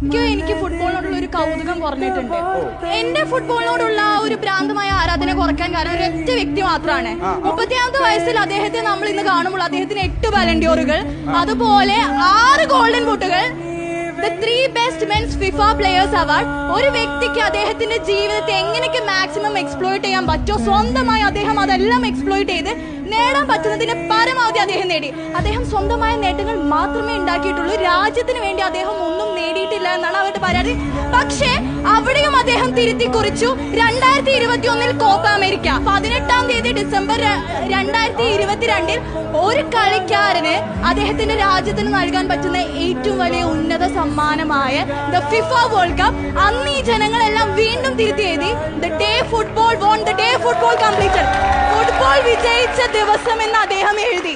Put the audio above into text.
എനിക്ക് ഫുട്ബോളിനോടുള്ള ഒരു കൗതുകം കുറഞ്ഞിട്ടുണ്ട്. എന്റെ ഫുട്ബോളിനോടുള്ള ഒരു ഭ്രാന്തമായ ആരാധന കുറയ്ക്കാൻ കാരണം ഒരൊറ്റ വ്യക്തി മാത്രമാണ്. 35ാമത്തെ വയസ്സിൽ അദ്ദേഹത്തെ നമ്മൾ ഇന്ന് കാണുമ്പോൾ അദ്ദേഹത്തിന് 8 ബാലൻഡിയോറുകൾ, അതുപോലെ 6 golden ബൂട്ടുകൾ, The 3 Best Men's FIFA Players Award. ഒരു വ്യക്തിക്ക് അദ്ദേഹത്തിന്റെ ജീവിതത്തെ എങ്ങനെയൊക്കെ മാക്സിമം എക്സ്പ്ലോയിറ്റ് ചെയ്യാൻ പറ്റുമോ സ്വന്തമായി അദ്ദേഹം അതെല്ലാം എക്സ്പ്ലോയിറ്റ് ചെയ്ത് നേടാൻ പറ്റുന്നതിന്റെ പരമാവധി അദ്ദേഹം നേടി. അദ്ദേഹം സ്വന്തമായ നേട്ടങ്ങൾ മാത്രമേ ഉണ്ടാക്കിയിട്ടുള്ളൂ, രാജ്യത്തിന് വേണ്ടി അദ്ദേഹം ഒന്നും നേടിയിട്ടില്ല എന്നാണ് അവരുടെ പരാതി. പക്ഷേ അവിടെയും അദ്ദേഹം തിരുത്തി കുറിച്ചു. 2021 കോപ്പ അമേരിക്ക 18-ാം തീയതി ഡിസംബർ 2022 ഒരു കളിക്കാരന് അദ്ദേഹത്തിന്റെ രാജ്യത്തിന് നൽകാൻ പറ്റുന്ന ഏറ്റവും വലിയ ഉന്നത സമ്മാനമായ ദ ഫിഫ വേൾഡ് കപ്പ് അന്ന് ഈ ജനങ്ങളെല്ലാം വീണ്ടും തിരുത്തി എഴുതി. The day football won, the day football completed, football വിജയിച്ച ദിവസം എന്ന് അദ്ദേഹം എഴുതി.